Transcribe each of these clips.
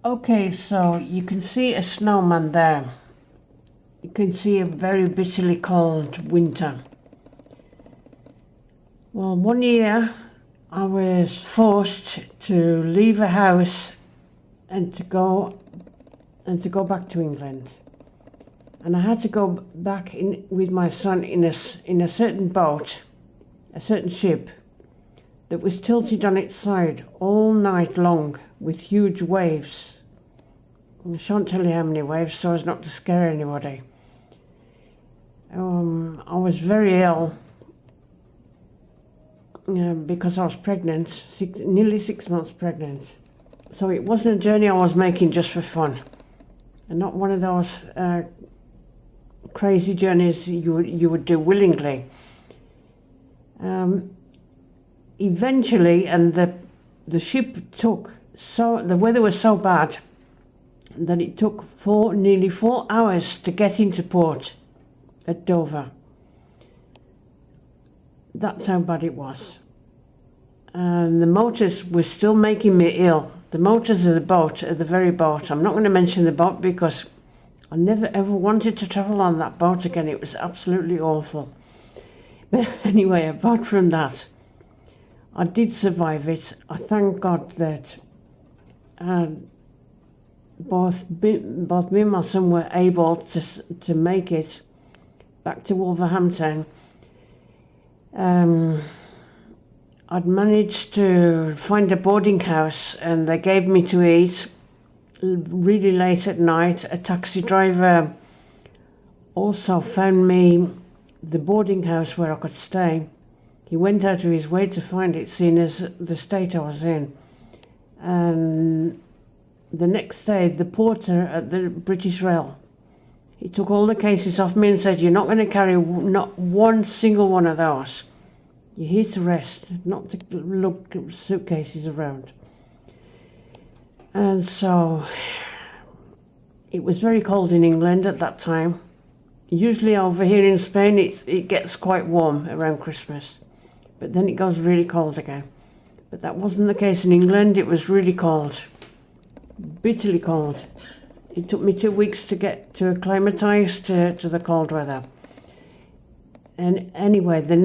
Okay, so you can see a snowman there. You can see a very bitterly cold winter. Well, one year I was forced to leave a house and to go back to England. And I had to go back with my son in a certain boat, a certain ship that was tilted on its side all night long with huge waves. I shan't tell you how many waves so as not to scare anybody. I was very ill because I was pregnant, nearly 6 months pregnant. So it wasn't a journey I was making just for fun, and not one of those crazy journeys you would do willingly. Eventually, and the ship took the weather was so bad that it took nearly 4 hours to get into port at Dover. That's how bad it was. And the motors were still making me ill. The motors of the boat, the very boat. I'm not going to mention the boat because I never ever wanted to travel on that boat again. It was absolutely awful. But anyway, apart from that, I did survive it. I thank God that both me and my son were able to make it back to Wolverhampton. I'd managed to find a boarding house and they gave me to eat really late at night. A taxi driver also found me the boarding house where I could stay. He went out of his way to find it, seeing as the state I was in. And the next day, the porter at the British Rail, he took all the cases off me and said, "You're not going to carry not one single one of those. You're here to rest, not to look at suitcases around." And so it was very cold in England at that time. Usually over here in Spain, it gets quite warm around Christmas, but then it goes really cold again. But that wasn't the case in England. It was really cold, bitterly cold. It took me 2 weeks to get to acclimatise to the cold weather. And anyway, the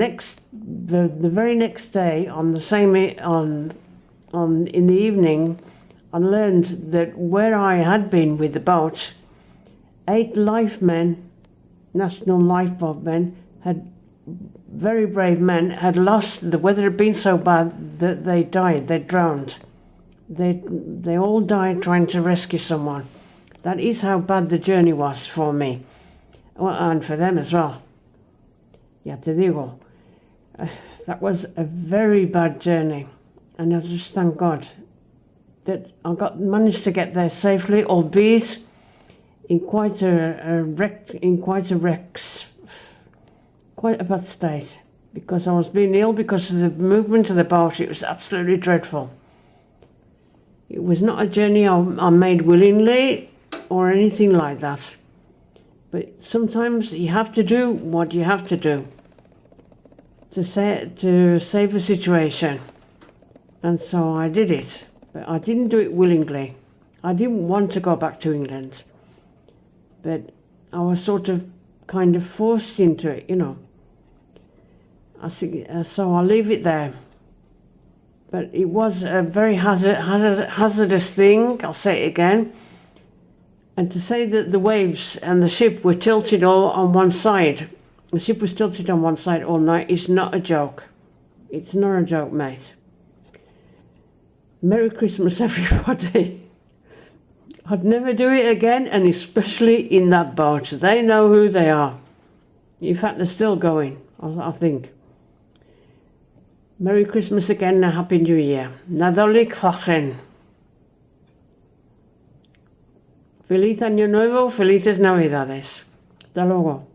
very next day, in the evening, I learned that where I had been with the boat, 8 National Lifeboat men, very brave men, had lost. The weather had been so bad that they died. They drowned. They all died trying to rescue someone. That is how bad the journey was for me, and for them as well. Ya te digo, that was a very bad journey, and I just thank God that I managed to get there safely, albeit in quite a bad state, because I was being ill because of the movement of the boat. It was absolutely dreadful. It was not a journey I made willingly or anything like that. But sometimes you have to do what you have to do to save a situation. And so I did it. But I didn't do it willingly. I didn't want to go back to England. But I was kind of forced into it, you know. So I'll leave it there. But it was a very hazardous thing, I'll say it again. And to say that the waves and the ship were tilted all on one side, the ship was tilted on one side all night, is not a joke. It's not a joke, mate. Merry Christmas, everybody. I'd never do it again, and especially in that boat. They know who they are. In fact, they're still going, I think. Merry Christmas again and a Happy New Year. Nadolig Fachen. Feliz Año Nuevo, felices Navidades. Hasta luego.